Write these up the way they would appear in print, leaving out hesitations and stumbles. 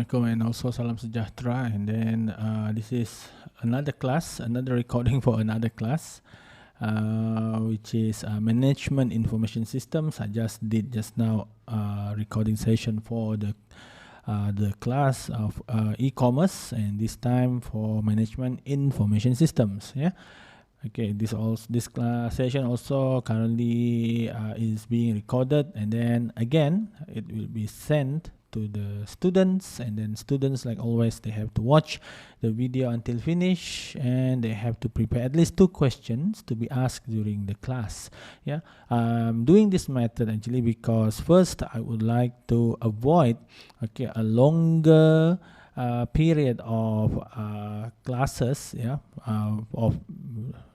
Assalamualaikum and also salam sejahtera. And then this is another class, another recording for another class, which is Management Information Systems. I just did just now recording session for the class of e-commerce, and this time for Management Information Systems. Yeah. Okay. This class session also currently is being recorded, and then again it will be sent to the students, and then students, like always, they have to watch the video until finish, and they have to prepare at least 2 questions to be asked during the class. Yeah, I'm doing this method actually because first I would like to avoid a longer period of classes, of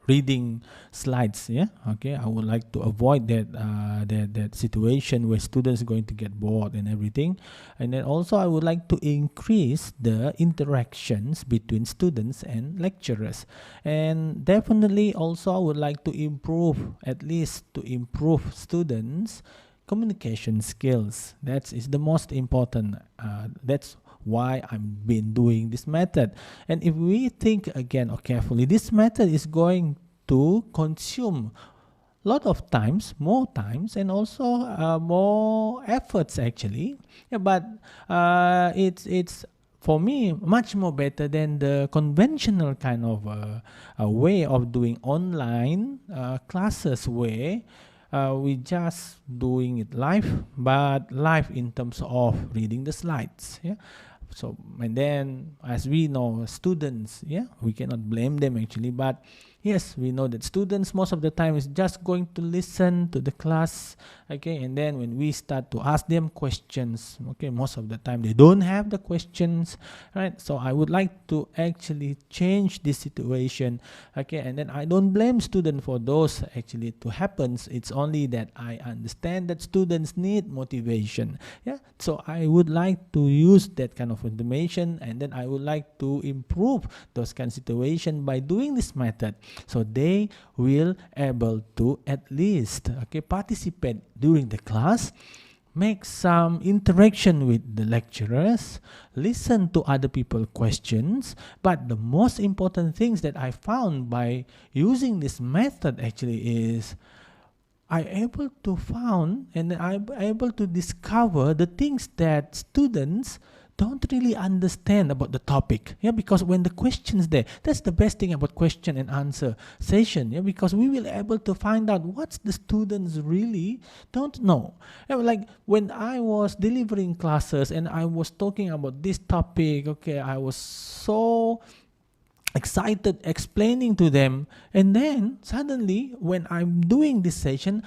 reading slides. I would like to avoid that situation where students are going to get bored and everything. And then also I would like to increase the interactions between students and lecturers, and definitely also I would like to improve, at least to improve students communication skills. That is the most important. That's why I've been doing this method. And if we think again carefully, this method is going to consume a lot of times, more times, and also more efforts actually. But it's for me much more better than the conventional kind of a way of doing online classes, where we just doing it live, but live in terms of reading the slides. So, and then as we know, students, we cannot blame them actually, but yes, we know that students most of the time is just going to listen to the class. And then when we start to ask them questions, most of the time they don't have the questions, right? So I would like to actually change this situation. And then I don't blame students for those actually to happens. It's only that I understand that students need motivation. So I would like to use that kind of information, and then I would like to improve those kind of situation by doing this method, so they will able to at least participate during the class, make some interaction with the lecturers, listen to other people's questions. But the most important things that I found by using this method actually is I'm able to found, and I'm able to discover the things that students don't really understand about the topic. Because when the questions there, that's the best thing about question and answer session. Because we will able to find out what the students really don't know. Like when I was delivering classes and I was talking about this topic, I was so excited explaining to them, and then suddenly when I'm doing this session,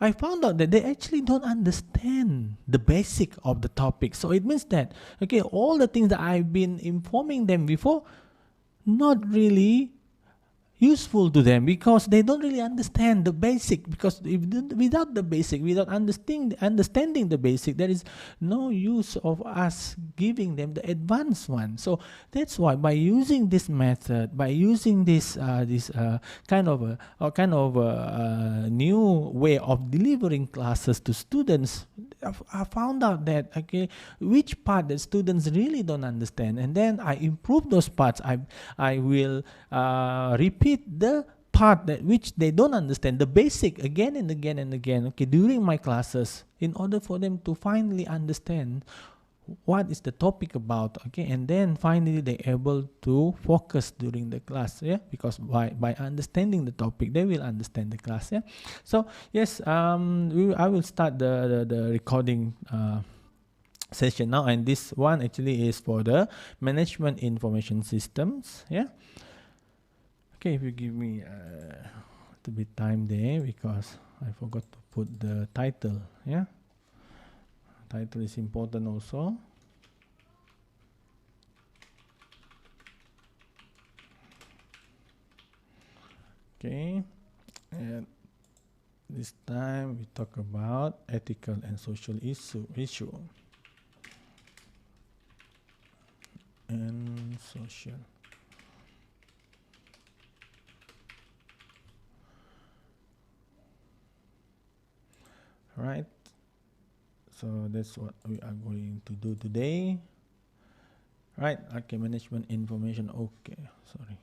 I found out that they actually don't understand the basic of the topic. So it means that all the things that I've been informing them before, not really useful to them, because they don't really understand the basic. Because without the basic, without understanding the basic, there is no use of us giving them the advanced one. So that's why by using this method, by using this kind of a new way of delivering classes to students, I found out that which part that students really don't understand, and then I improve those parts. I will repeat the part that which they don't understand, the basic, again and again and again, during my classes, in order for them to finally understand what is the topic about. And then finally they able to focus during the class. Because by understanding the topic, they will understand the class. So yes, I will start the recording session now, and this one actually is for the Management Information Systems. If you give me a little bit time there, because I forgot to put the title. Title is important also. And this time we talk about ethical and social issue and social. Right, so that's what we are going to do today. Right, okay, management information, okay, sorry.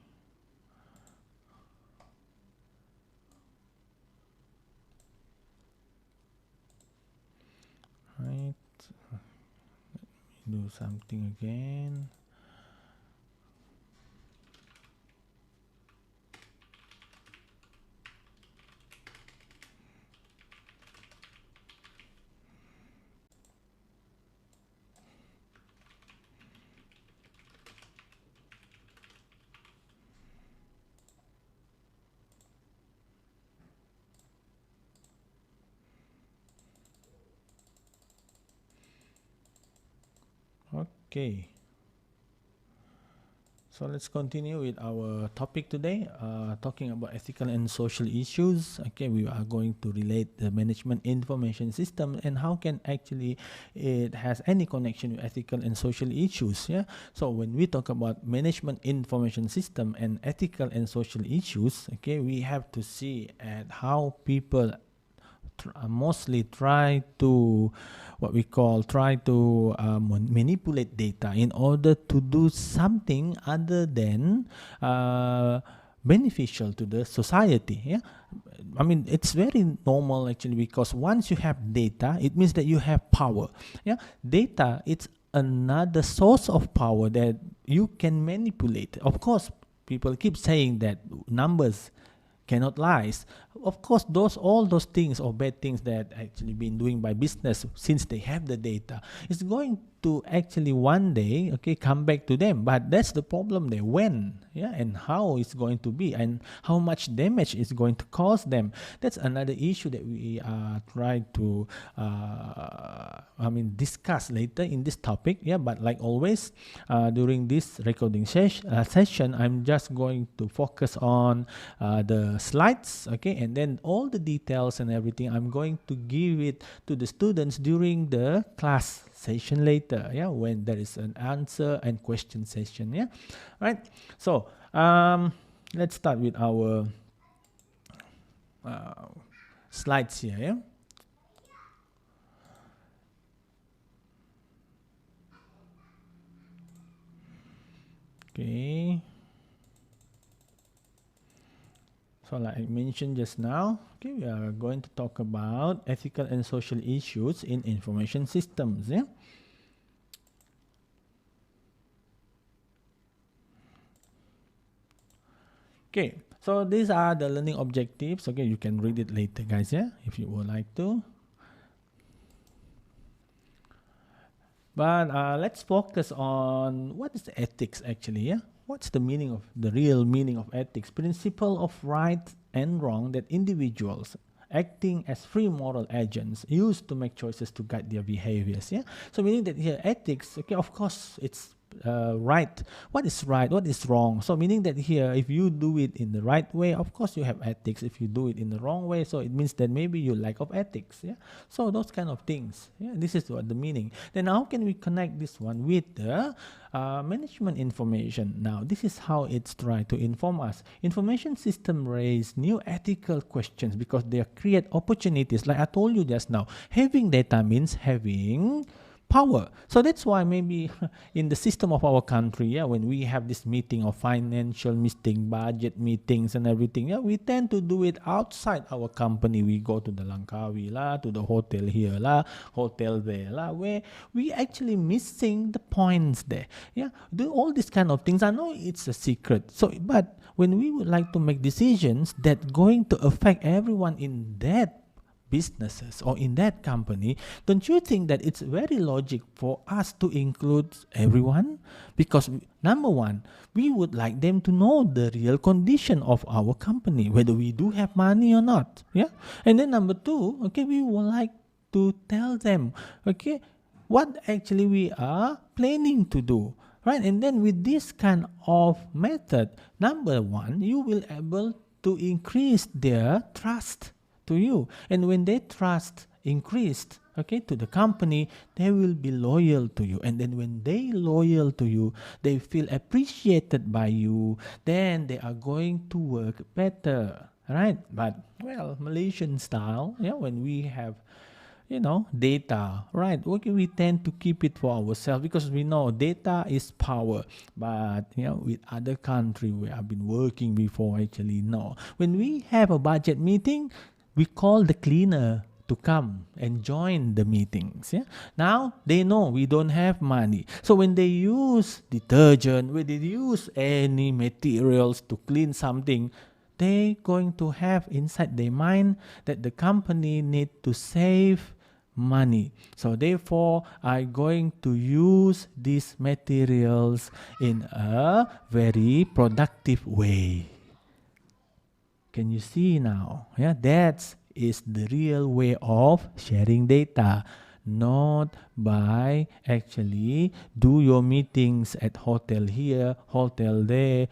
Right, do something again. Okay, so let's continue with our topic today, talking about ethical and social issues. Okay, we are going to relate the management information system and how can actually it has any connection with ethical and social issues. Yeah, so when we talk about management information system and ethical and social issues, okay, we have to see at how people mostly try to what we call try to manipulate data in order to do something other than beneficial to the society. Yeah, I mean it's very normal actually, because once you have data it means that you have power. Yeah, data it's another source of power that you can manipulate. Of course, people keep saying that numbers cannot lies. Of course, those all those things or bad things that actually been doing by business since they have the data is going to actually one day, okay, come back to them. But that's the problem there. When, yeah, and how it's going to be, and how much damage is going to cause them. That's another issue that we try to, discuss later in this topic. Yeah, but like always, during this recording session, I'm just going to focus on the slides, okay, and then all the details and everything I'm going to give it to the students during the class session later, yeah, when there is an answer and question session. Yeah, right. So let's start with our slides here. Yeah. Okay. So like I mentioned just now, okay, we are going to talk about ethical and social issues in information systems. Yeah. Okay, so these are the learning objectives. Okay, you can read it later, guys. Yeah, if you would like to. But let's focus on what is ethics actually. Yeah, what's the meaning of the real meaning of ethics? Principle of right and wrong that individuals acting as free moral agents use to make choices to guide their behaviors. Yeah, so meaning that here ethics. Okay, of course it's right, what is right, what is wrong. So meaning that here if you do it in the right way, of course you have ethics. If you do it in the wrong way, so it means that maybe you lack of ethics. Yeah, so those kind of things. Yeah, this is what the meaning. Then how can we connect this one with the management information? Now this is how it's trying to inform us. Information system raise new ethical questions because they create opportunities. Like I told you just now, having data means having power. So that's why maybe in the system of our country, yeah, when we have this meeting of financial meeting, budget meetings and everything, yeah, we tend to do it outside our company. We go to the Langkawi lah, to the hotel here lah, hotel there lah, where we actually missing the points there. Yeah, do all these kind of things. I know it's a secret. So, but when we would like to make decisions that going to affect everyone in that businesses or in that company, don't you think that it's very logic for us to include everyone? Because number one, we would like them to know the real condition of our company, whether we do have money or not. Yeah, and then number two, okay, we would like to tell them, okay, what actually we are planning to do, right? And then with this kind of method, number one, you will able to increase their trust to you, and when they trust increased, okay, to the company, they will be loyal to you, and then when they loyal to you, they feel appreciated by you, then they are going to work better, right? But well, Malaysian style, yeah, when we have, data, right? Okay, we tend to keep it for ourselves because we know data is power. But with other country we have been working before, actually no. When we have a budget meeting, we call the cleaner to come and join the meetings. Yeah. Now they know we don't have money. So when they use detergent, when they use any materials to clean something, they going to have inside their mind that the company need to save money. So therefore, I'm going to use these materials in a very productive way. Can you see now? Yeah, that is the real way of sharing data. Not by actually do your meetings at hotel here, hotel there,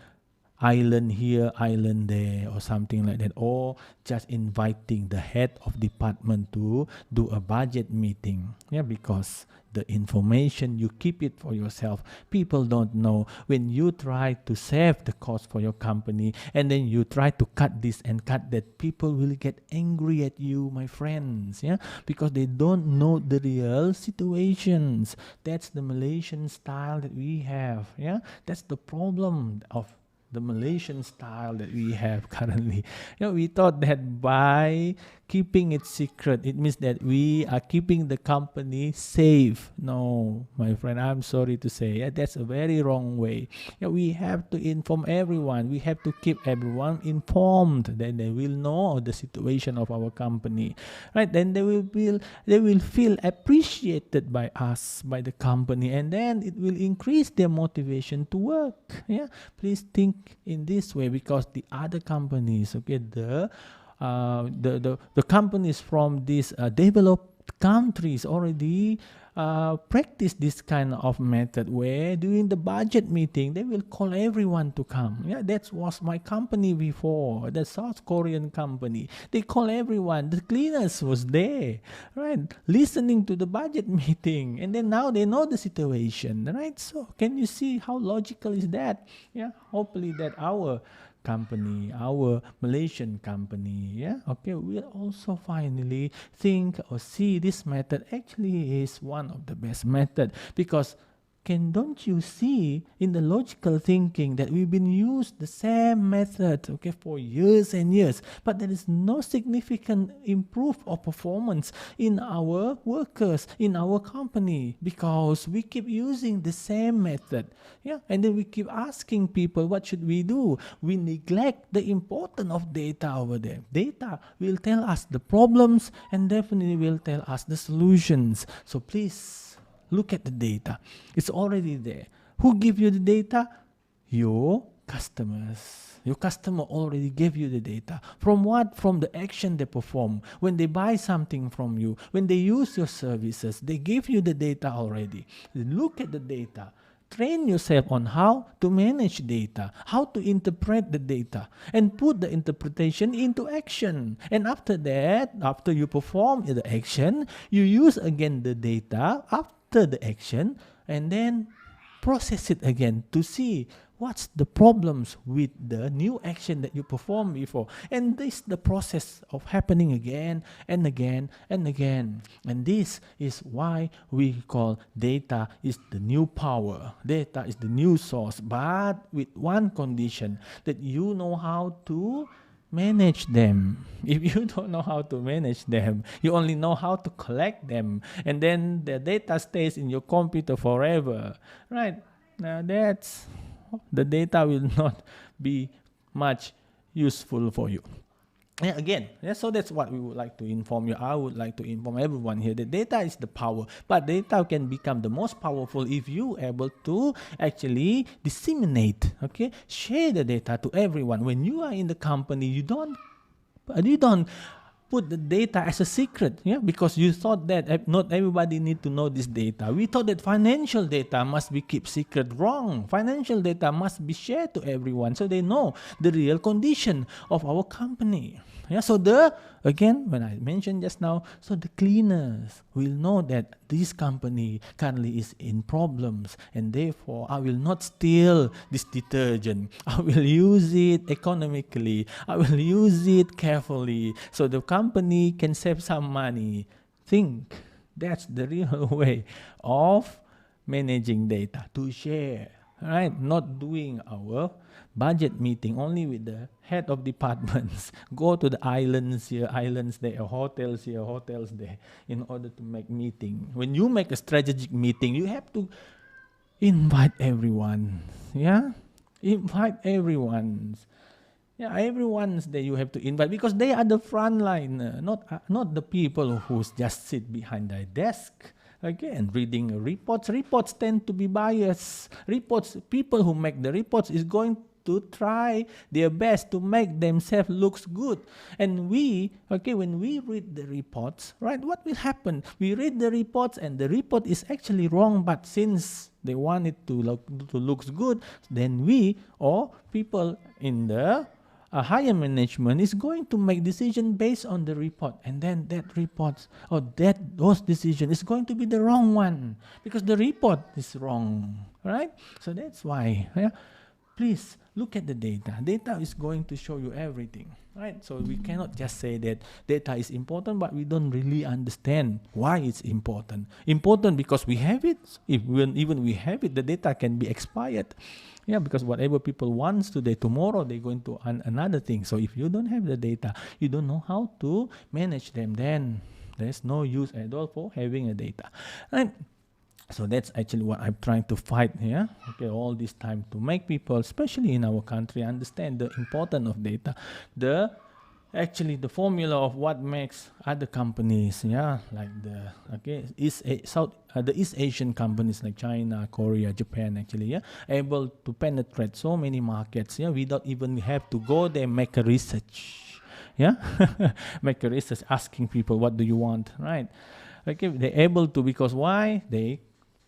island here, island there, or something like that, or just inviting the head of department to do a budget meeting. Yeah, because the information you keep it for yourself. People don't know. When you try to save the cost for your company and then you try to cut this and cut that, people will get angry at you, my friends. Yeah, because they don't know the real situations. That's the Malaysian style that we have. Yeah, that's the problem of the Malaysian style that we have currently. We thought that by keeping it secret, it means that we are keeping the company safe. No, my friend, I'm sorry to say, that's a very wrong way. We have to inform everyone. We have to keep everyone informed. Then they will know the situation of our company, right? Then they will feel appreciated by us, by the company, and then it will increase their motivation to work. Yeah, please think in this way, because the other companies, okay, the companies from these developed countries already practice this kind of method, where during the budget meeting they will call everyone to come. Yeah, that was my company before, the South Korean company. They call everyone. The cleaners was there, right, listening to the budget meeting, and then now they know the situation, right? So can you see how logical is that? Yeah, hopefully that our company, our Malaysian company, will also finally think or see this method actually is one of the best method, because don't you see in the logical thinking that we've been used the same method, okay, for years and years, but there is no significant improve of performance in our workers, in our company, because we keep using the same method. And then we keep asking people, what should we do? We neglect the importance of data over there. Data will tell us the problems and definitely will tell us the solutions. So please look at the data. It's already there. Who give you the data? Your customers. Your customer already gave you the data. From what? From the action they perform. When they buy something from you, when they use your services, they give you the data already. Look at the data. Train yourself on how to manage data, how to interpret the data, and put the interpretation into action. And after that, after you perform the action, you use again the data after the action, and then process it again to see what's the problems with the new action that you performed before. And this is the process of happening again and again and again. And this is why we call data is the new power. Data is the new source, but with one condition, that you know how to manage them. If you don't know how to manage them, you only know how to collect them, and then the data stays in your computer forever, right? Now the data will not be much useful for you. So that's what we would like to inform you. I would like to inform everyone here that data is the power, but data can become the most powerful if you able to actually disseminate, okay, share the data to everyone. When you are in the company, you don't put the data as a secret, because you thought that not everybody need to know this data. We thought that financial data must be kept secret. Wrong. Financial data must be shared to everyone so they know the real condition of our company. So when I mentioned just now, so the cleaners will know that this company currently is in problems, and therefore I will not steal this detergent. I will use it economically. I will use it carefully so the company can save some money. think. That's the real way of managing data, to share, right? Not doing our budget meeting only with the head of departments. Go to the islands here, islands there, hotels here, hotels there, in order to make meeting. When you make a strategic meeting, you have to invite everyone. Yeah, invite everyone. Yeah, everyone's there you have to invite because they are the front line, not the people who just sit behind their desk. Again, reading reports. Reports tend to be biased. Reports, people who make the reports is going to try their best to make themselves looks good. And we, okay, when we read the reports, right, what will happen? We read the reports and the report is actually wrong, but since they want it to looks good, then we or people in the higher management is going to make decision based on the report, and then that reports or those decision is going to be the wrong one because the report is wrong, right? So that's why, yeah, please look at the data. Data is going to show you everything, right? So we cannot just say that data is important, but we don't really understand why it's important. Important because we have it. If even we have it, the data can be expired. Yeah, because whatever people want today, tomorrow they're going to another thing. So if you don't have the data, you don't know how to manage them, then there's no use at all for having a data. Right? So that's actually what I'm trying to fight here. Okay, all this time to make people, especially in our country, understand the importance of data. Actually the formula of what makes other companies, yeah, like the East Asian companies like China, Korea, Japan, actually, yeah, able to penetrate so many markets, yeah, without even have to go there make a research, yeah, make a research asking people what do you want, right? Okay, they're able to because why they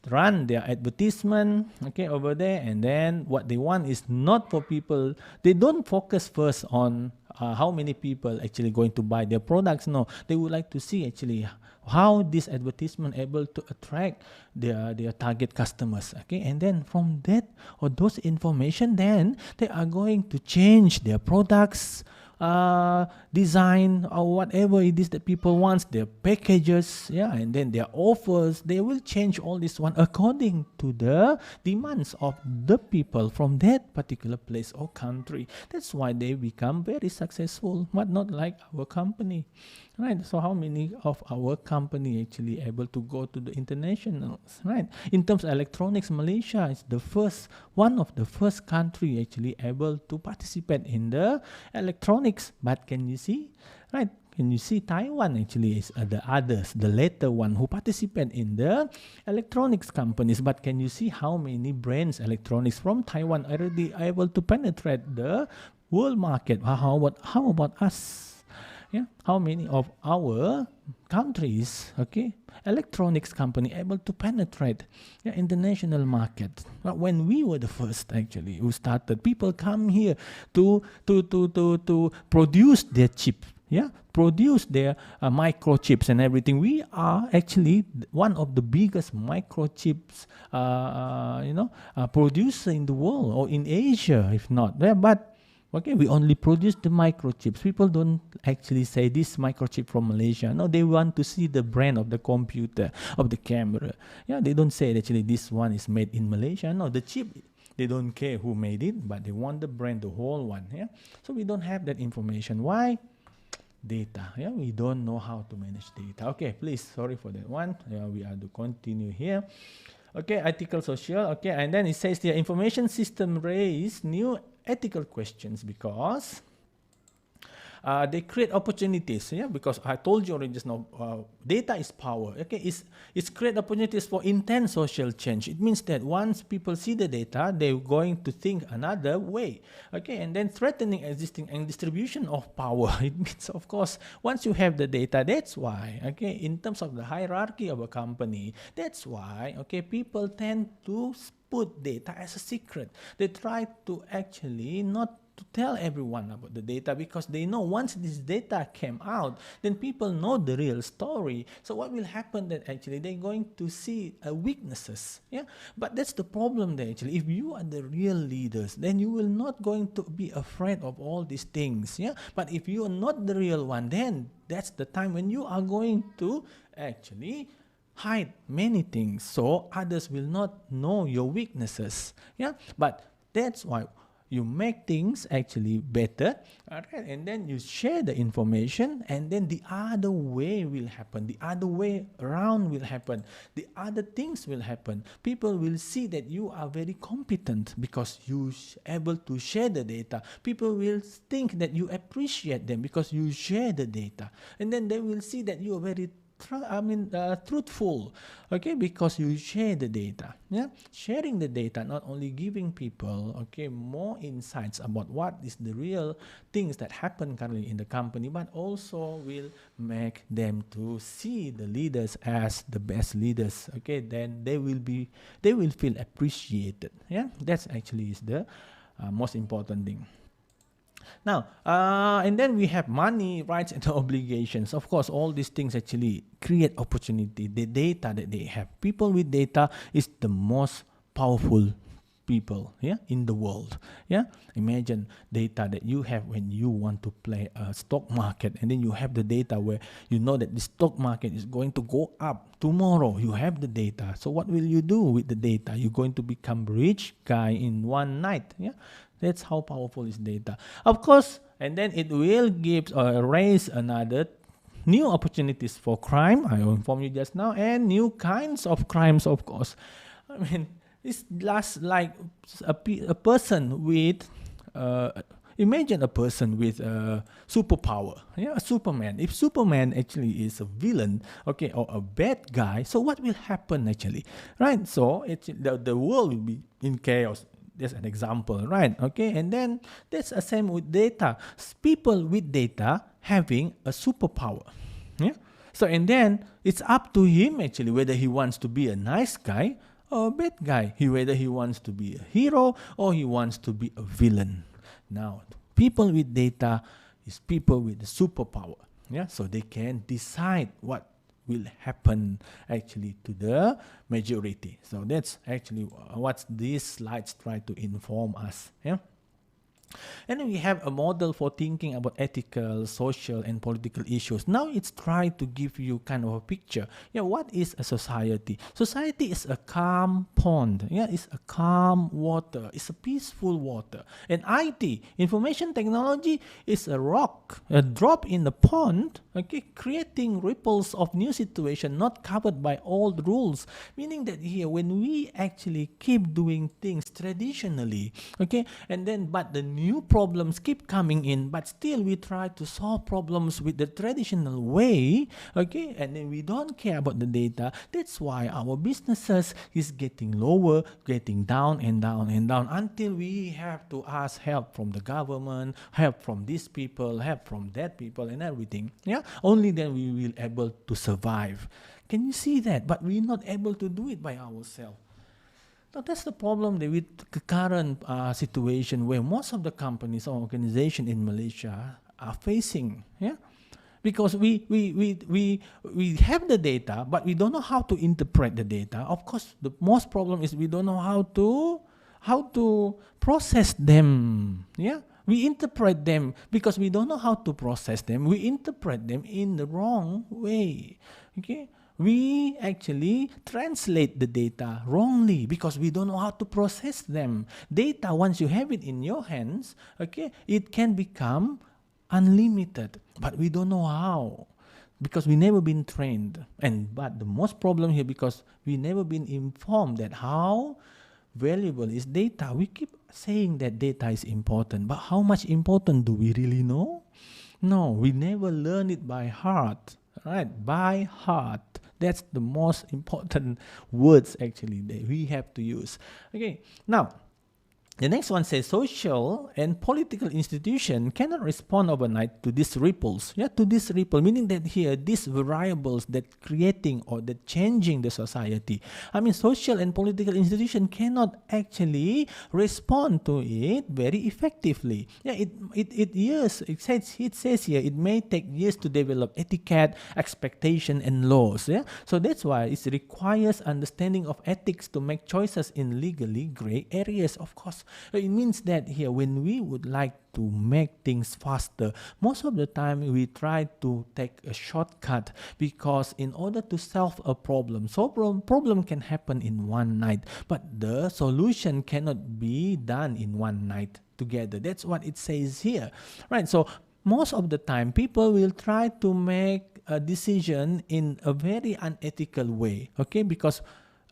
run their advertisement, okay, over there, and then what they want is not for people. They don't focus first on how many people actually going to buy their products. No, they would like to see actually how this advertisement able to attract their target customers, okay, and then from that or those information, then they are going to change their products, design or whatever it is that people wants, their packages, yeah, and then their offers. They will change all this one according to the demands of the people from that particular place or country. That's why they become very successful, but not like our company, right? So how many of our company actually able to go to the internationals, right? In terms of electronics, Malaysia is one of the first country actually able to participate in the electronics. But can you see, right? Can you see Taiwan actually is the later one who participate in the electronics companies. But can you see how many brands electronics from Taiwan already able to penetrate the world market? How about us? Yeah, how many of our countries, okay, electronics company able to penetrate international market? But when we were the first actually who started, people come here to produce their chip, yeah, produce their microchips and everything. We are actually one of the biggest microchips, producer in the world or in Asia, if not. Yeah, but okay, we only produce the microchips. People don't actually say this microchip from Malaysia. No, they want to see the brand of the computer, of the camera. Yeah, they don't say actually this one is made in Malaysia. No, the chip, they don't care who made it, but they want the brand, the whole one. Yeah, so we don't have that information. Why? Data. Yeah, we don't know how to manage data. Okay, please, sorry for that one. Yeah, we have to continue here. Okay, ethical, social. Okay, and then it says the information system raise new ethical questions because they create opportunities. Yeah, because I told you already just now, data is power. Okay, it's create opportunities for intense social change. It means that once people see the data, they're going to think another way. Okay, and then threatening existing and distribution of power. It means, of course, once you have the data, that's why. Okay, in terms of the hierarchy of a company, that's why. Okay, people tend to put data as a secret. They try to actually not to tell everyone about the data because they know once this data came out, then people know the real story. So what will happen that actually they're going to see weaknesses. Yeah, but that's the problem there actually. If you are the real leaders, then you will not going to be afraid of all these things. Yeah, but if you are not the real one, then that's the time when you are going to actually hide many things so others will not know your weaknesses. Yeah, but that's why you make things actually better, alright, and then you share the information, and then the other way will happen, the other way around will happen, the other things will happen. People will see that you are very competent because you able to share the data. People will think that you appreciate them because you share the data, and then they will see that you are very truthful, okay, because you share the data. Yeah, sharing the data, not only giving people, okay, more insights about what is the real things that happen currently in the company, but also will make them to see the leaders as the best leaders. Okay, then they will feel appreciated. Yeah, that's actually is the most important thing. Now, and then we have money, rights, and obligations. Of course, all these things actually create opportunity. The data that they have, people with data is the most powerful people, yeah, in the world. Yeah, imagine data that you have when you want to play a stock market, and then you have the data where you know that the stock market is going to go up tomorrow. You have the data. So what will you do with the data? You're going to become rich guy in one night. Yeah. That's how powerful is data. Of course, and then it will give or raise another new opportunities for crime. I informed you just now, and new kinds of crimes, of course. I mean, it's last like a person with, imagine a person with a superpower, yeah, a Superman. If Superman actually is a villain, okay, or a bad guy, so what will happen actually, right? So the world will be in chaos. That's an example, right? Okay, and then that's the same with data. People with data having a superpower. Yeah. So and then it's up to him actually whether he wants to be a nice guy or a bad guy. Whether he wants to be a hero or he wants to be a villain. Now, people with data is people with the superpower. Yeah. So they can decide what will happen actually to the majority. So that's actually what these slides try to inform us. Yeah. And then we have a model for thinking about ethical, social, and political issues. Now it's trying to give you kind of a picture. Yeah, what is a society? Society is a calm pond. Yeah, it's a calm water. It's a peaceful water. And IT, information technology, is a rock, a drop in the pond, okay, creating ripples of new situation not covered by old rules. Meaning that here, when we actually keep doing things traditionally, okay, and then but the new problems keep coming in, but still we try to solve problems with the traditional way, okay, and then we don't care about the data. That's why our businesses is getting lower, getting down and down and down until we have to ask help from the government, help from these people, help from that people and everything. Yeah, only then we will able to survive. Can you see that? But we're not able to do it by ourselves. Now that's the problem with the current situation where most of the companies or organizations in Malaysia are facing. Yeah, because we have the data, but we don't know how to interpret the data. Of course, the most problem is we don't know how to process them. Yeah, we interpret them because we don't know how to process them. We interpret them in the wrong way. Okay. We actually translate the data wrongly because we don't know how to process them. Data, once you have it in your hands, okay, it can become unlimited, but we don't know how because we never been trained. But the most problem here because we never been informed that how valuable is data. We keep saying that data is important, but how much important do we really know? No, we never learn it by heart. Right, by heart. That's the most important words actually that we have to use. Okay, now the next one says social and political institution cannot respond overnight to these ripples. Yeah, to this ripple, meaning that here these variables that creating or that changing the society. I mean, social and political institution cannot actually respond to it very effectively. Yeah, it says here it may take years to develop etiquette, expectation, and laws. Yeah, so that's why it requires understanding of ethics to make choices in legally gray areas. Of course, It means that here, when we would like to make things faster, most of the time we try to take a shortcut, because in order to solve a problem, problem can happen in one night, but the solution cannot be done in one night together. That's what it says here, right? So most of the time people will try to make a decision in a very unethical way, okay? Because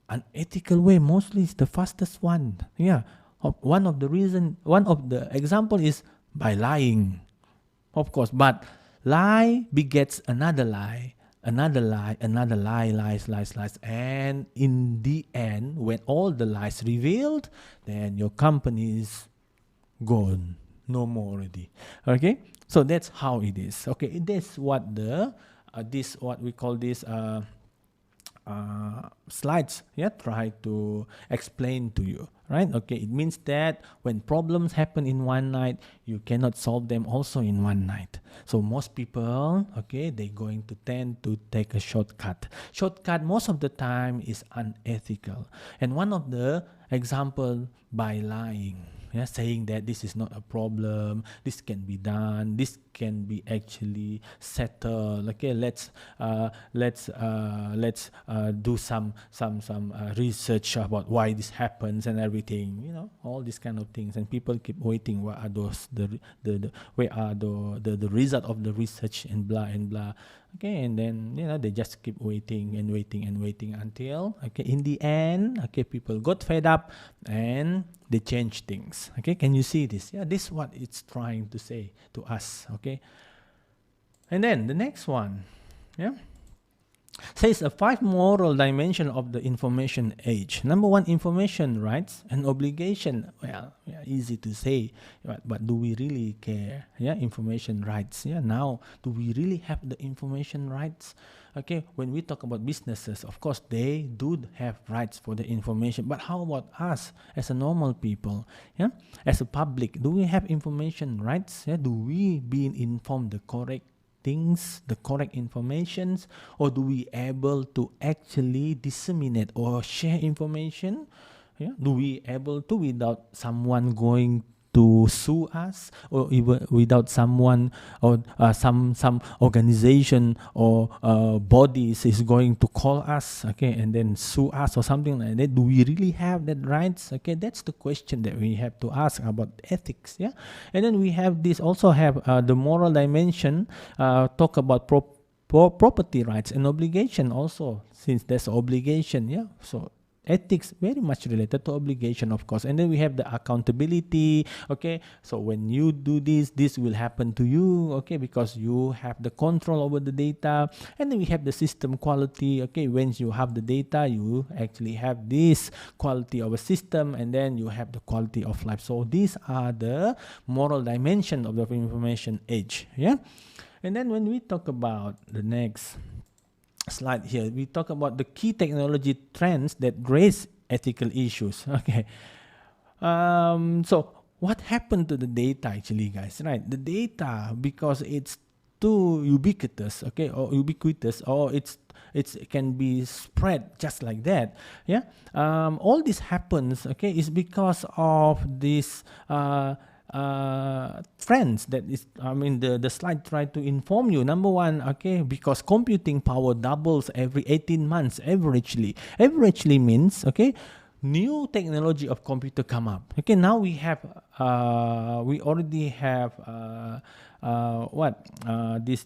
unethical way mostly is the fastest one. Yeah. One of the example is by lying, of course. But lie begets another lie, another lie, another lie, lies, and in the end, when all the lies revealed, then your company is gone, no more already. Okay, so that's how it is. Okay, that's what the what we call this. Slides, yeah, try to explain to you, right? Okay, it means that when problems happen in one night, you cannot solve them also in one night. So most people, okay, they're going to tend to take a shortcut. Shortcut most of the time is unethical, and one of the example by lying. Yeah, saying that this is not a problem, this can be done, this can be actually settled. Okay, let's do some research about why this happens and everything. You know, all these kind of things, and people keep waiting. What are those where are the result of the research and blah and blah. Okay, and then they just keep waiting and waiting and waiting until in the end, people got fed up and they change things. Okay, can you see this? Yeah, this is what it's trying to say to us. Okay, and then the next one, yeah, says a 5 moral dimension of the information age. Number 1, information rights and obligation. Well, yeah, easy to say, but do we really care? Yeah, information rights. Yeah, now do we really have the information rights? Okay, when we talk about businesses, of course they do have rights for the information, but how about us as a normal people? Yeah, as a public, do we have information rights? Yeah, do we being informed the correct things, the correct informations, or do we able to actually disseminate or share information? Yeah, do we able to without someone going to sue us, or even without someone or some organization or bodies is going to call us, and then sue us or something like that? Do we really have that rights? That's the question that we have to ask about ethics. Yeah, and then we have this also have the moral dimension, talk about property rights and obligation also, since there's obligation. Yeah, so ethics very much related to obligation, of course. And then we have the accountability. So when you do this will happen to you, because you have the control over the data. And then we have the system quality. When you have the data, you actually have this quality of a system, and then you have the quality of life. So these are the moral dimension of the information age. Yeah, and then when we talk about the next slide here, we talk about the key technology trends that raise ethical issues. So what happened to the data actually, guys? Right, the data, because it's too ubiquitous, or it can be spread just like that. Yeah, all this happens, is because of this trends that is, the slide tried to inform you. Number 1, because computing power doubles every 18 months averagely. Averagely means, new technology of computer come up. Now we have we already have this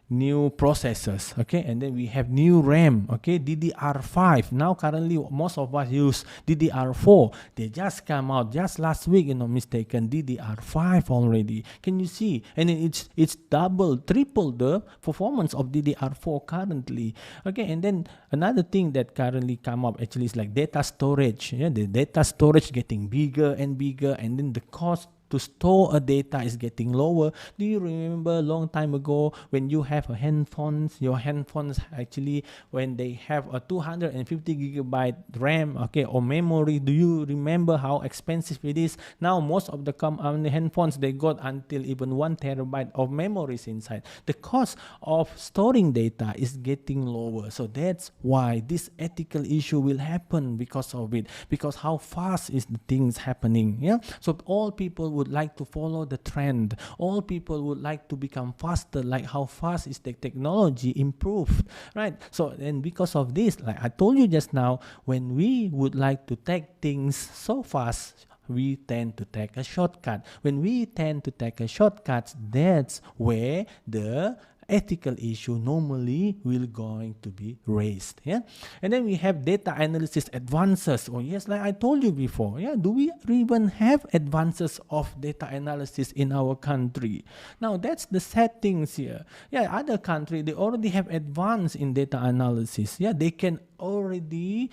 new processors, and then we have new RAM, DDR5. Now currently most of us use DDR4. They just come out just last week, mistaken, DDR5 already. Can you see? And then it's double, triple the performance of DDR4 currently. And then another thing that currently come up actually is like data storage. The data storage getting bigger and bigger, and then the cost to store a data is getting lower. Do you remember a long time ago when you have a handphones, your handphones actually, when they have a 250 gigabyte RAM, okay, or memory, do you remember how expensive it is? Now most of the handphones, they got until even 1 terabyte of memories inside. The cost of storing data is getting lower. So that's why this ethical issue will happen because of it, because how fast is the things happening. Yeah, so all people would like to follow the trend. All people would like to become faster, like how fast is the technology improved, right? So and because of this, like I told you just now, when we would like to take things so fast, we tend to take a shortcut. When we tend to take a shortcut, that's where the ethical issue normally will going to be raised. Yeah, and then we have data analysis advances. Oh yes, like I told you before. Yeah, do we even have advances of data analysis in our country? Now that's the sad things here. Yeah, other country, they already have advance in data analysis. Yeah, they can already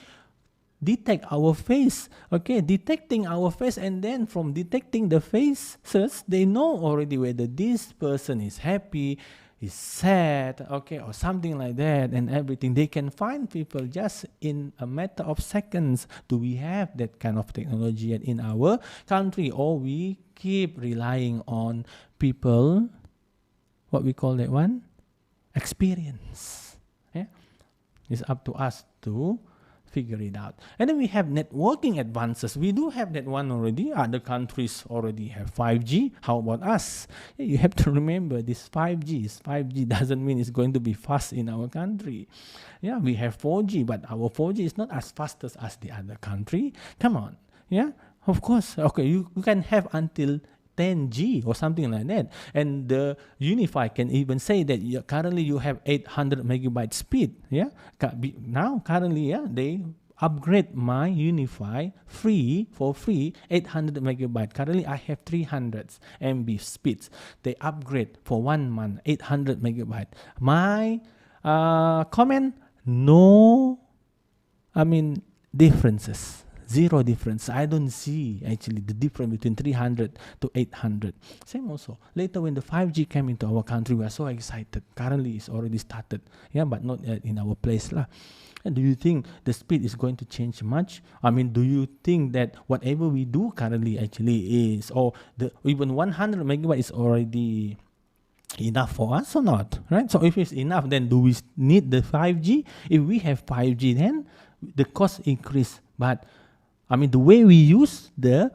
detect our face, okay, detecting our face, and then from detecting the faces, they know already whether this person is happy, is sad, okay, or something like that, and everything. They can find people just in a matter of seconds. Do we have that kind of technology yet in our country, or we keep relying on people, what we call that one, experience? Yeah, it's up to us to figure it out. And then we have networking advances. We do have that one already. Other countries already have 5G. How about us? Yeah, you have to remember this 5G doesn't mean it's going to be fast in our country. Yeah, we have 4G, but our 4G is not as fast as the other country. Come on. Yeah, of course. Okay, you can have until 10G or something like that, and the Unify can even say that currently you have 800 megabyte speed. Yeah, now currently, yeah, they upgrade my Unify for free 800 megabyte. Currently I have 300 MB speeds. They upgrade for 1 month 800 megabyte. My comment, no, I mean differences. Zero difference. I don't see actually the difference between 300 to 800. Same also. Later when the 5G came into our country, we are so excited. Currently it's already started. Yeah, but not in our place lah. And do you think the speed is going to change much? I mean, do you think that whatever we do currently actually is, or even 100 megabyte is already enough for us or not? Right? So if it's enough, then do we need the 5G? If we have 5G, then the cost increase. But I mean, the way we use the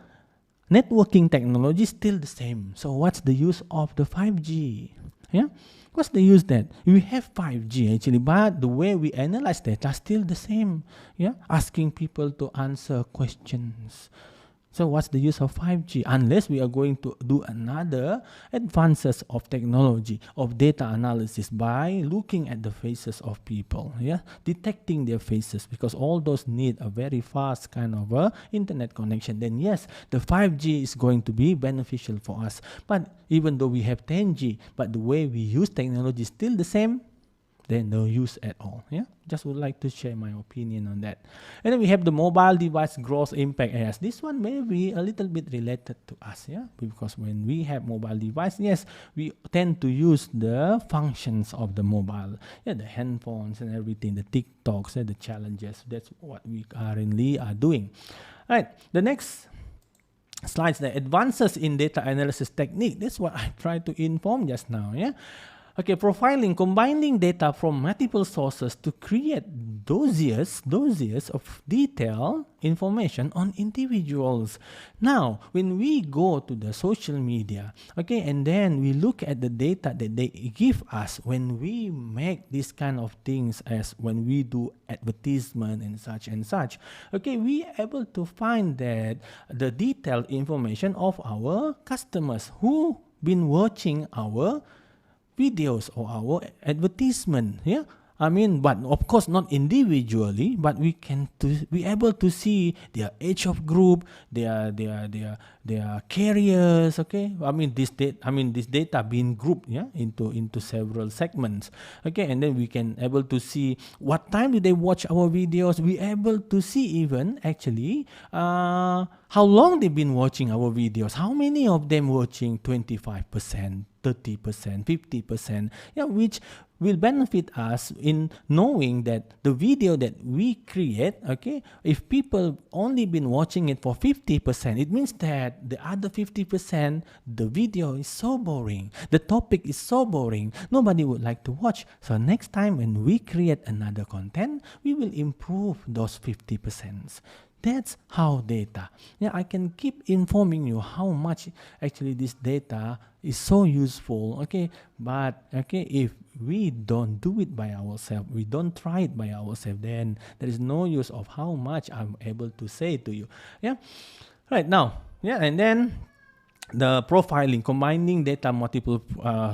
networking technology is still the same. So what's the use of the 5G? Yeah, what's the use that? We have 5G actually, but the way we analyze data is still the same. Yeah, asking people to answer questions. So what's the use of 5G unless we are going to do another advances of technology, of data analysis by looking at the faces of people, yeah, detecting their faces, because all those need a very fast kind of internet connection. Then yes, the 5G is going to be beneficial for us. But even though we have 10G, but the way we use technology is still the same, then no use at all. Yeah, just would like to share my opinion on that. And then we have the mobile device growth impact areas. This one may be a little bit related to us, yeah, because when we have mobile device, yes, we tend to use the functions of the mobile, yeah, the handphones and everything, the TikToks and the challenges. That's what we currently are doing. Right, the next slides, the advances in data analysis technique. That's what I tried to inform just now, yeah. Okay, profiling, combining data from multiple sources to create dossiers of detailed information on individuals. Now, when we go to the social media, okay, and then we look at the data that they give us when we make these kind of things, as when we do advertisement and such, okay, we are able to find that the detailed information of our customers who been watching our videos or our advertisement, yeah. I mean, but of course not individually, but we can be able to see their age of group, their their carriers. Okay, this data being grouped, into several segments. Okay, and then we can able to see what time do they watch our videos. We able to see even actually how long they've been watching our videos. How many of them watching 25%, 30%, 50%, which will benefit us in knowing that the video that we create, okay, if people only been watching it for 50%, it means that the other 50%, the video is so boring, the topic is so boring, nobody would like to watch. So next time when we create another content, we will improve those 50%. That's how data. I can keep informing you how much actually this data is so useful. Okay, but if we don't do it by ourselves, we don't try it by ourselves, then there is no use of how much I'm able to say to you. Right now. And then the profiling, combining data multiple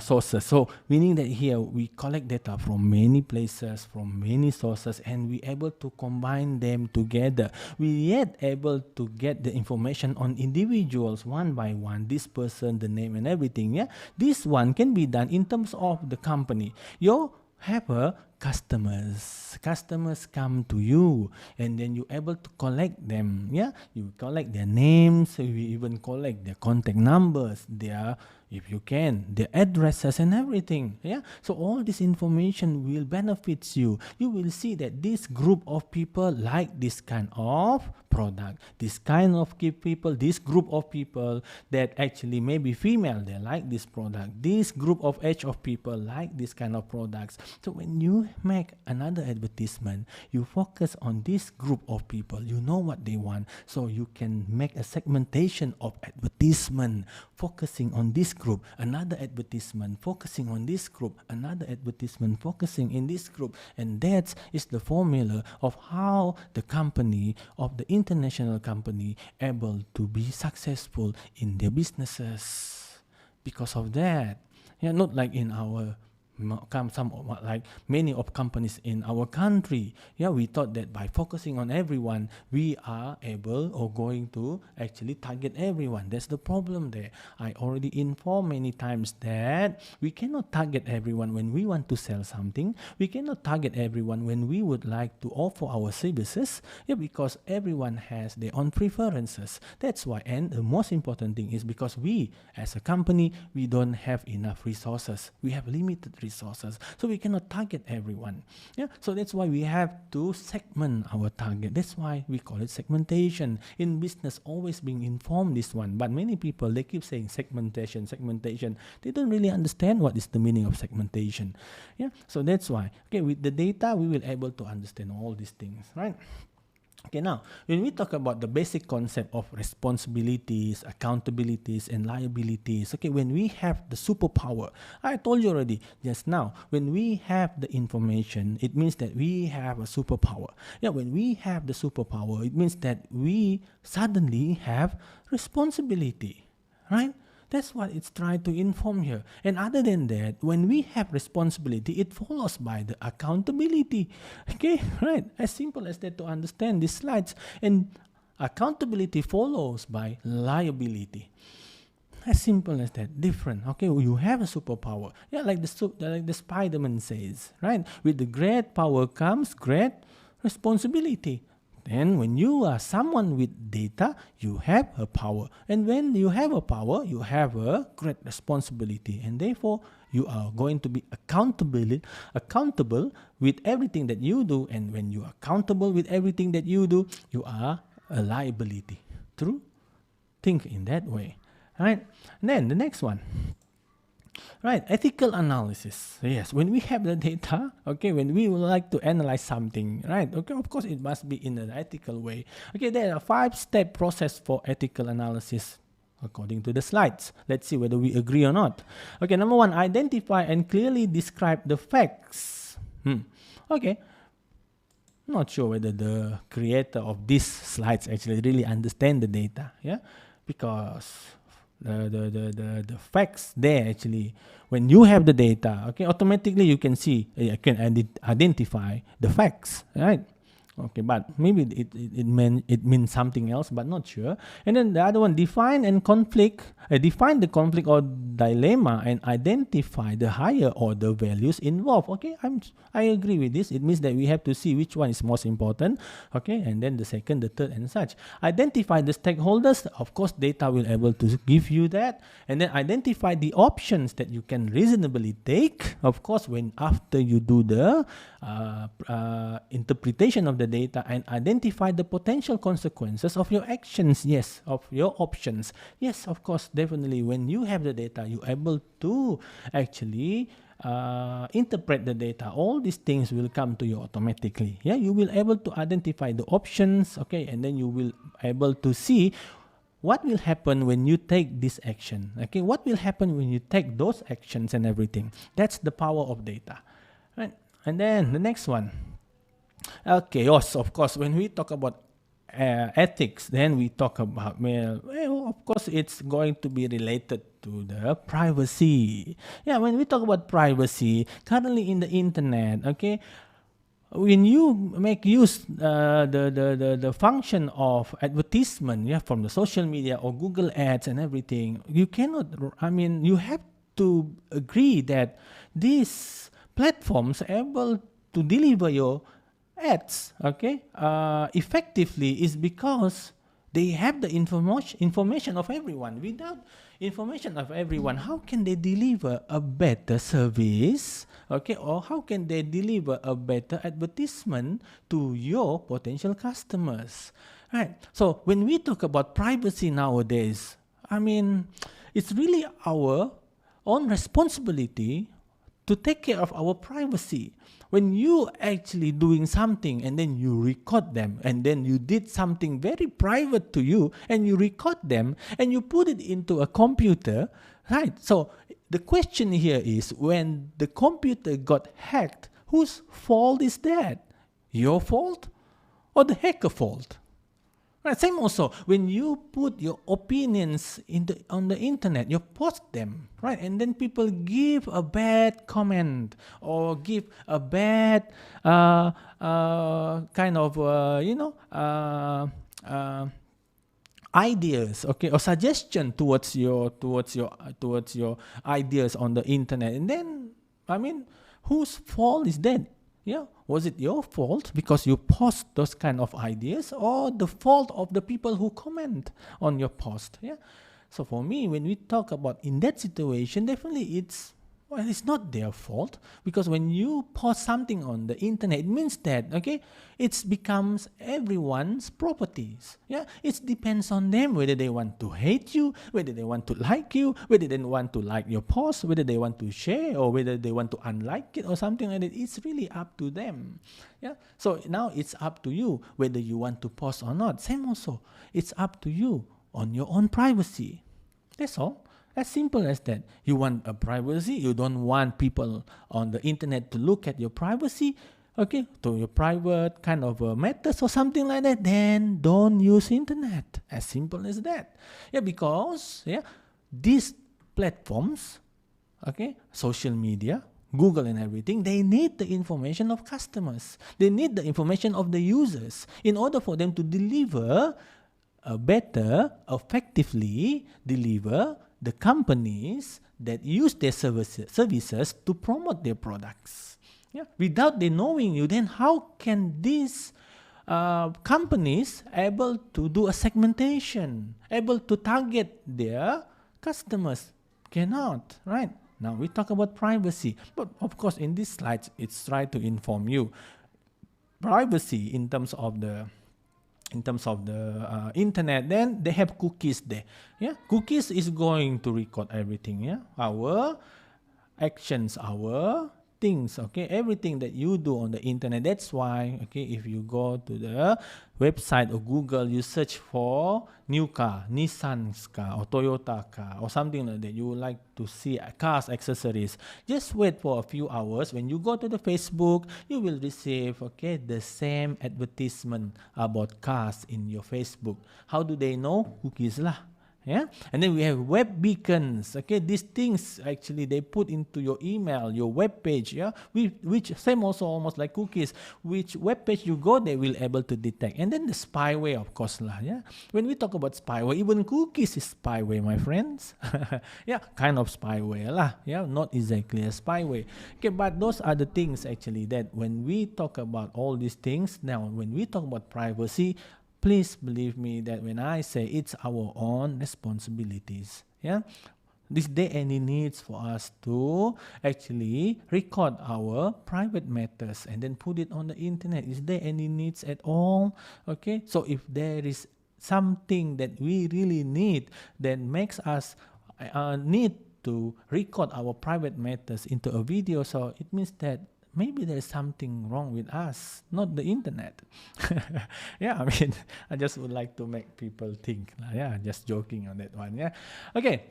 sources. So meaning that here we collect data from many places, from many sources, and we able to combine them together. We yet able to get the information on individuals one by one, this person, the name and everything. This one can be done in terms of the company. You have a customers come to you, and then you able to collect them. You collect their names, you even collect their contact numbers, their, if you can, their addresses and everything. So all this information will benefit you. You will see that this group of people like this kind of product, this kind of people, this group of people that actually maybe female, they like this product, this group of age of people like this kind of products. So when you make another advertisement, you focus on this group of people, you know what they want, so you can make a segmentation of advertisement focusing on this group, another advertisement focusing on this group, another advertisement focusing in this group. And that is the formula of how the company, of the international company, able to be successful in their businesses. Because of that, not like in our like many of companies in our country. We thought that by focusing on everyone, we are able or going to actually target everyone. That's the problem there. I already informed many times that we cannot target everyone when we want to sell something. We cannot target everyone when we would like to offer our services, because everyone has their own preferences. That's why, and the most important thing is because we as a company, we don't have enough resources. We have limited resources, so we cannot target everyone. So that's why we have to segment our target. That's why we call it segmentation. In business, always being informed this one, but many people, they keep saying segmentation. They don't really understand what is the meaning of segmentation. So that's why, with the data, we will able to understand all these things, right? Now, when we talk about the basic concept of responsibilities, accountabilities, and liabilities, when we have the superpower, I told you already just now, when we have the information, it means that we have a superpower. When we have the superpower, it means that we suddenly have responsibility, right? That's what it's trying to inform here. And other than that, when we have responsibility, it follows by the accountability. Right? As simple as that to understand these slides. And accountability follows by liability. As simple as that. Different. You have a superpower. Like the Spider-Man says, right? With the great power comes great responsibility. Then when you are someone with data, you have a power. And when you have a power, you have a great responsibility. And therefore, you are going to be accountable with everything that you do. And when you are accountable with everything that you do, you are a liability. True? Think in that way. Right? And then the next one. Right, ethical analysis. Yes, when we have the data, when we would like to analyze something, right? Of course, it must be in an ethical way. There are 5-step process for ethical analysis according to the slides. Let's see whether we agree or not. Number 1, identify and clearly describe the facts. Not sure whether the creator of these slides actually really understand the data, because the facts there actually, when you have the data, automatically you can see, you can identify the facts, right? Okay, but maybe it means something else, but not sure. And then the other one, define the conflict or dilemma and identify the higher order values involved. Okay, I agree with this. It means that we have to see which one is most important. Okay, and then the second, the third, and such. Identify the stakeholders. Of course, data will able to give you that, and then identify the options that you can reasonably take. Of course, when after you do the interpretation of the data and identify the potential consequences of your actions, yes, of your options. Yes, of course, definitely. When you have the data, you're able to actually interpret the data. All these things will come to you automatically. Yeah, you will able to identify the options, okay, and then you will able to see what will happen when you take this action. Okay, what will happen when you take those actions and everything. That's the power of data, right? And then the next one, chaos. Of course, when we talk about ethics, then we talk about, well, of course, it's going to be related to the privacy. Yeah, when we talk about privacy, currently in the internet, okay, when you make use the function of advertisement, yeah, from the social media or Google Ads and everything, you cannot. I mean, you have to agree that these platforms are able to deliver your ads, okay, effectively, is because they have the information of everyone. Without information of everyone, how can they deliver a better service, okay, or how can they deliver a better advertisement to your potential customers, right? So when we talk about privacy nowadays, I mean, it's really our own responsibility to take care of our privacy. When you actually doing something and then you record them, and then you did something very private to you and you record them and you put it into a computer, right? So the question here is, when the computer got hacked, whose fault is that? Your fault or the hacker fault? Right, same also, when you put your opinions on the internet, you post them, right? And then people give a bad comment or give a bad kind of, ideas, okay, or suggestion towards your ideas on the internet. And then, I mean, whose fault is that? Yeah, was it your fault because you post those kind of ideas, or the fault of the people who comment on your post? Yeah. So for me, when we talk about in that situation, definitely it's not their fault, because when you post something on the internet, it means that, okay, it becomes everyone's properties. Yeah, it depends on them whether they want to hate you, whether they want to like you, whether they want to like your post, whether they want to share, or whether they want to unlike it or something like that. It's really up to them. Yeah, so now it's up to you whether you want to post or not. Same also, it's up to you on your own privacy. That's all. As simple as that. You want a privacy, you don't want people on the internet to look at your privacy, okay, to your private kind of matters or something like that, then don't use internet. As simple as that. Yeah, because these platforms, okay, social media, Google and everything, they need the information of customers. They need the information of the users in order for them to deliver effectively deliver the companies that use their services to promote their products. Yeah. Without they knowing you, then how can these companies able to do a segmentation, able to target their customers? Cannot, right? Now we talk about privacy, but of course in these slides it's try to inform you privacy in terms of the internet. Then they have cookies there. Yeah, cookies is going to record everything. Yeah, our actions, our things, okay, everything that you do on the internet. That's why, okay, if you go to the website or Google, you search for new car, Nissan's car or Toyota car or something like that, you would like to see cars accessories, just wait for a few hours. When you go to the Facebook, you will receive, okay, the same advertisement about cars in your Facebook. How do they know? Cookies lah. Yeah, and then we have web beacons. Okay, these things actually they put into your email, your web page. Yeah, which same also almost like cookies. Which web page you go, they will able to detect. And then the spyware, of course lah. Yeah, when we talk about spyware, even cookies is spyware, my friends. Yeah, kind of spyware lah. Yeah, not exactly a spyware. Okay, but those are the things actually that when we talk about all these things, now when we talk about privacy, please believe me that when I say it's our own responsibilities. Yeah, is there any needs for us to actually record our private matters and then put it on the internet? Is there any needs at all? Okay, so if there is something that we really need that makes us need to record our private matters into a video, so it means that maybe there's something wrong with us, not the internet. Yeah, I mean, I just would like to make people think. Yeah, just joking on that one. Yeah, okay.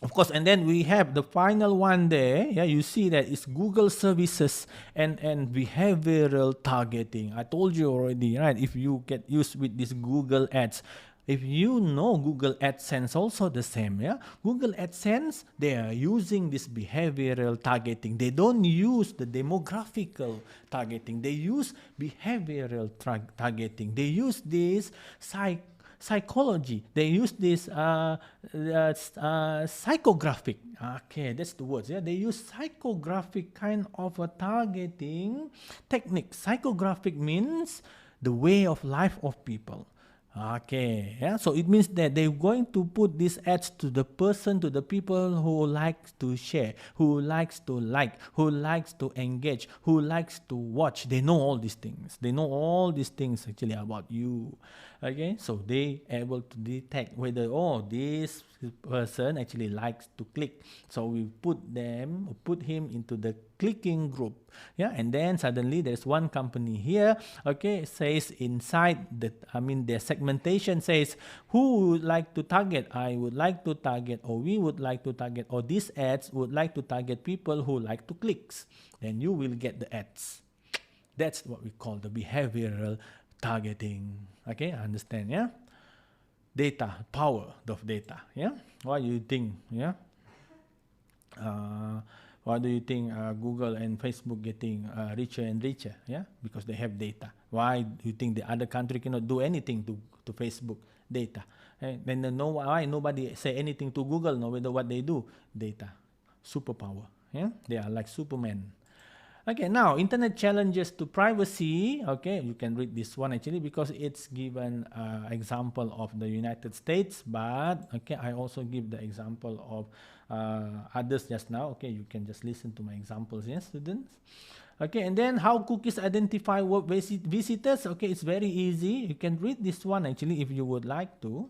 Of course, and then we have the final one there. Yeah, you see that it's Google services and behavioral targeting. I told you already, right? If you get used with this Google ads, if you know Google AdSense also the same, yeah. Google AdSense, they are using this behavioral targeting. They don't use the demographical targeting. They use behavioral targeting. They use this psychology. They use this psychographic. Okay, that's the words. Yeah, they use psychographic kind of a targeting technique. Psychographic means the way of life of people. Okay, yeah, so it means that they're going to put these ads to the person, to the people who likes to share, who likes to like, who likes to engage, who likes to watch. They know all these things. They know all these things actually about you. Okay, so they able to detect whether, oh, this person actually likes to click. So we put him into the clicking group. Yeah, and then suddenly there's one company here, okay, says inside their segmentation says, who would like to target? I would like to target, or we would like to target, or these ads would like to target people who like to clicks. Then you will get the ads. That's what we call the behavioral targeting. Okay, understand? Yeah, data, power of data. Yeah, what do you think? Yeah. Why do you think Google and Facebook getting richer and richer? Yeah, because they have data. Why do you think the other country cannot do anything to Facebook? Data. Then why nobody say anything to Google? No matter what they do, data, superpower. Yeah, they are like Superman. Okay, now internet challenges to privacy. Okay, you can read this one actually because it's given example of the United States, but okay, I also give the example of others just now. Okay, you can just listen to my examples, yes, students. Okay, and then how cookies identify web visitors. Okay, it's very easy. You can read this one actually if you would like to.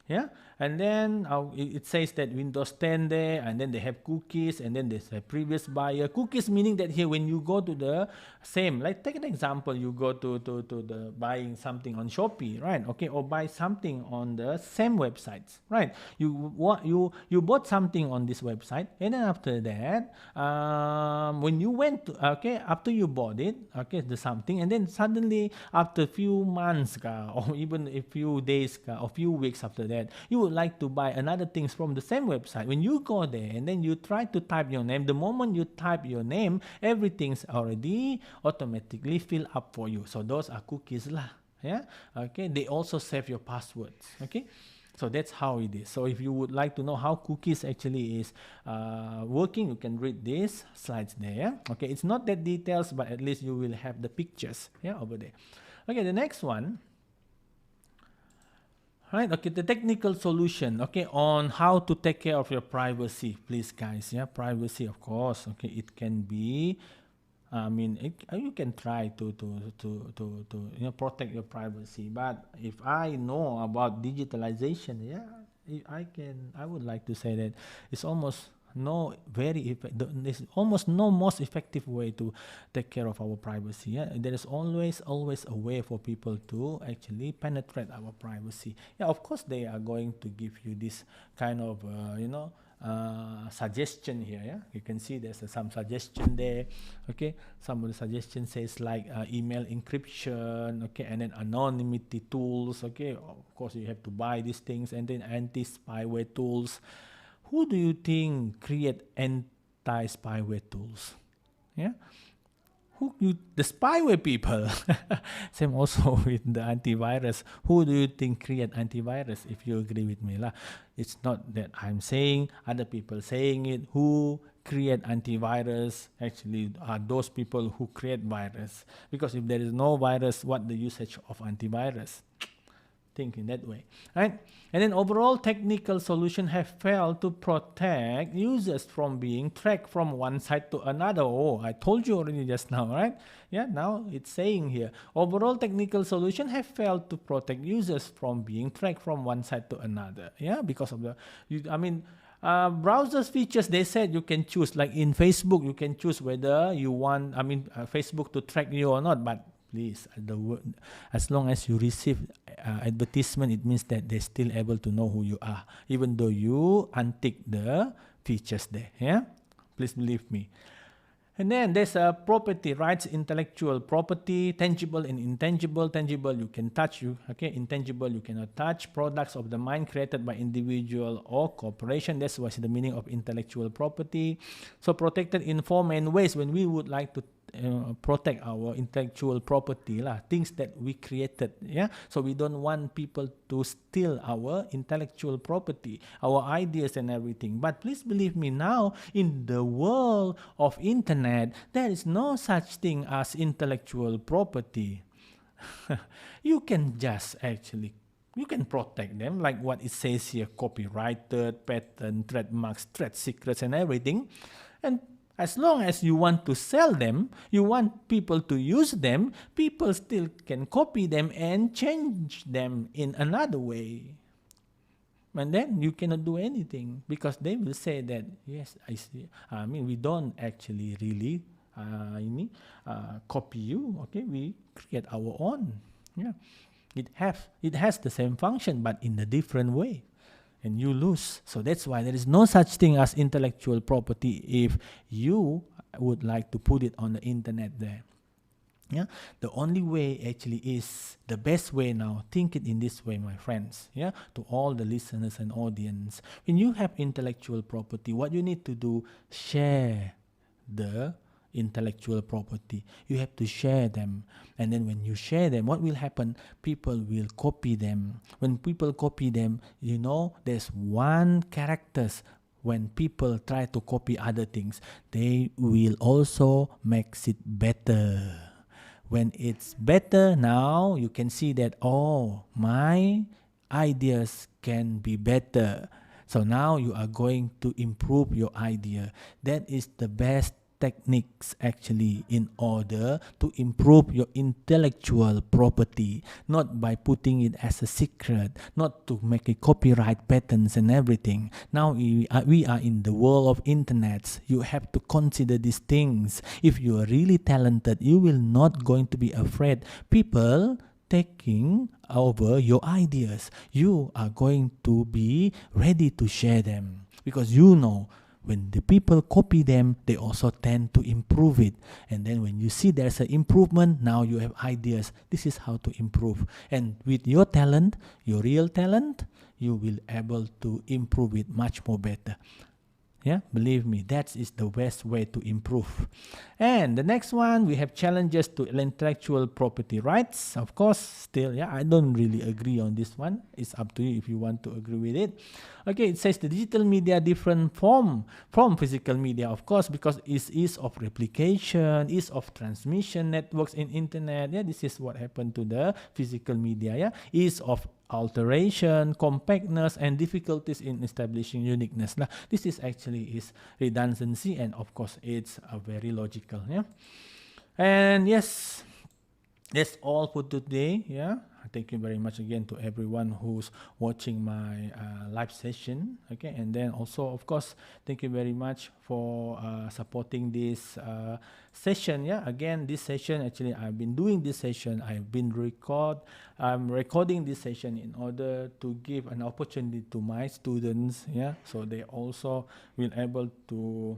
Yeah, and then it says that Windows 10 there, and then they have cookies, and then there's a previous buyer. Cookies meaning that here when you go to the same, like take an example, you go to the buying something on Shopee, right? Okay, or buy something on the same websites, right? You bought something on this website, and then after that, when you went to, okay, after you bought it, okay, the something, and then suddenly after a few months or even a few days or few weeks after that, you would like to buy another things from the same website. When you go there and then you try to type your name, the moment you type your name, everything's already automatically fill up for you. So those are cookies lah. Yeah, okay, they also save your passwords. Okay, so that's how it is. So if you would like to know how cookies actually is working, you can read these slides there. Okay, it's not that details, but at least you will have the pictures, yeah, over there. Okay, the next one. Right, okay, the technical solution, okay, on how to take care of your privacy, please guys, yeah, privacy, of course, okay, it can be, I mean, you can try to protect your privacy, but if I know about digitalization, yeah, I would like to say that it's almost there's almost no most effective way to take care of our privacy. Yeah, there is always a way for people to actually penetrate our privacy. Yeah, of course they are going to give you this kind of suggestion here. Yeah, you can see there's some suggestion there. Okay, some of the suggestion says like email encryption. Okay, and then anonymity tools. Okay, of course you have to buy these things, and then anti-spyware tools. Who do you think create anti-spyware tools? Yeah, the spyware people. Same also with the antivirus. Who do you think create antivirus? If you agree with me lah, it's not that I'm saying, other people saying it. Who create antivirus actually are those people who create virus, because if there is no virus, what the usage of antivirus? Think in that way, right? And then overall technical solution have failed to protect users from being tracked from one site to another. Oh, I told you already just now, right? Yeah, now it's saying here, overall technical solution have failed to protect users from being tracked from one site to another. Yeah, because of the, browsers features, they said you can choose, like in Facebook, you can choose whether you want, Facebook to track you or not, but please, as long as you receive advertisement, it means that they're still able to know who you are, even though you untick the features there. Yeah, please believe me. And then there's a property rights, intellectual property, tangible and intangible. Tangible you can touch, intangible you cannot touch. Products of the mind created by individual or corporation. That's what's the meaning of intellectual property. So protected in four main ways when we would like to protect our intellectual property lah, things that we created. Yeah, so we don't want people to steal our intellectual property, our ideas and everything. But please believe me, now in the world of internet, there is no such thing as intellectual property. You can just actually, you can protect them like what it says here: copyrighted, patent, trademarks, trade secrets and everything. And as long as you want to sell them, you want people to use them, people still can copy them and change them in another way. And then you cannot do anything, because they will say that, yes, I see. We don't actually really copy you. Okay, we create our own. Yeah, it has the same function, but in a different way. And you lose. So that's why there is no such thing as intellectual property if you would like to put it on the internet there. Yeah, the only way actually is the best way now. Think it in this way, my friends. Yeah, to all the listeners and audience. When you have intellectual property, what you need to do, share the intellectual property. You have to share them, and then when you share them, what will happen? People will copy them. When people copy them, there's one characters. When people try to copy other things, they will also make it better. When it's better, now you can see that, oh, my ideas can be better. So now you are going to improve your idea. That is the best techniques actually in order to improve your intellectual property, not by putting it as a secret, not to make a copyright patents and everything. Now we are in the world of internet. You have to consider these things. If you are really talented, you will not going to be afraid people taking over your ideas. You are going to be ready to share them, because when the people copy them, they also tend to improve it. And then when you see there's an improvement, now you have ideas. This is how to improve. And with your talent, your real talent, you will able to improve it much more better. Yeah, believe me, that is the best way to improve. And the next one, we have challenges to intellectual property rights. Of course, still, I don't really agree on this one. It's up to you if you want to agree with it. Okay, it says the digital media different from physical media, of course, because it's ease of replication, ease of transmission networks in internet. Yeah, this is what happened to the physical media. Yeah, ease of alteration, compactness, and difficulties in establishing uniqueness. Now, this is actually is redundancy, and of course, it's a very logical. Yeah, and yes, that's all for today. Yeah, thank you very much again to everyone who's watching my live session. Okay, and then also, of course, thank you very much for supporting this session. Yeah, again, this session, actually, I've been doing this session. I'm recording this session in order to give an opportunity to my students. Yeah, so they also will able to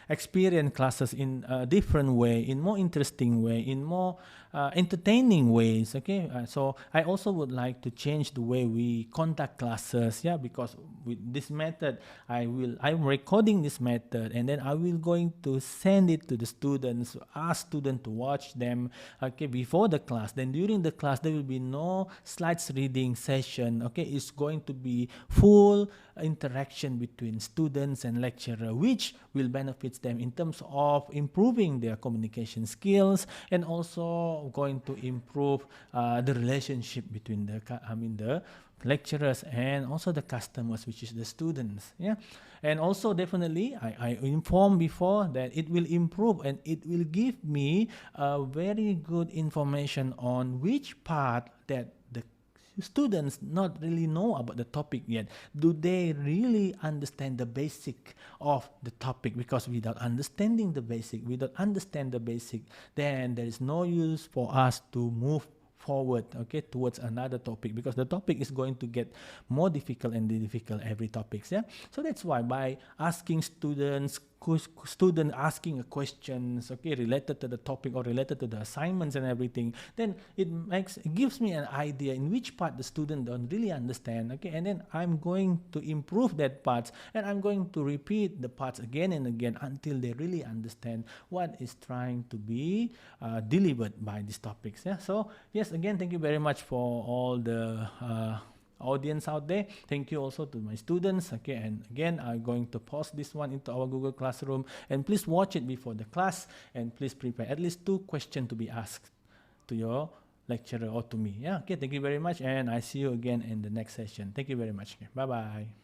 experience classes in a different way, in more interesting way, in more entertaining ways. Okay, so I also would like to change the way we conduct classes. Yeah, because with this method, I'm recording this method, and then I will going to send it to the students, ask students to watch them. Okay, before the class. Then during the class, there will be no slides reading session. Okay, it's going to be full interaction between students and lecturer, which will benefit them in terms of improving their communication skills, and also going to improve the relationship between the lecturers and also the customers, which is the students. Yeah, and also definitely I informed before that it will improve and it will give me very good information on which part that the students not really know about the topic yet. Do they really understand the basic of the topic? Because without understanding the basic, then there is no use for us to move forward, okay, towards another topic, because the topic is going to get more difficult and difficult every topics. Yeah, so that's why by asking students asking questions, okay, related to the topic or related to the assignments and everything, then it gives me an idea in which part the student don't really understand. Okay, and then I'm going to improve that parts, and I'm going to repeat the parts again and again until they really understand what is trying to be delivered by these topics. Yeah, so yes, again, thank you very much for all the audience out there. Thank you also to my students. Okay, and again, I'm going to post this one into our Google Classroom, and please watch it before the class, and please prepare at least 2 questions to be asked to your lecturer or to me. Yeah, okay, thank you very much, and I see you again in the next session. Thank you very much. Okay, bye bye.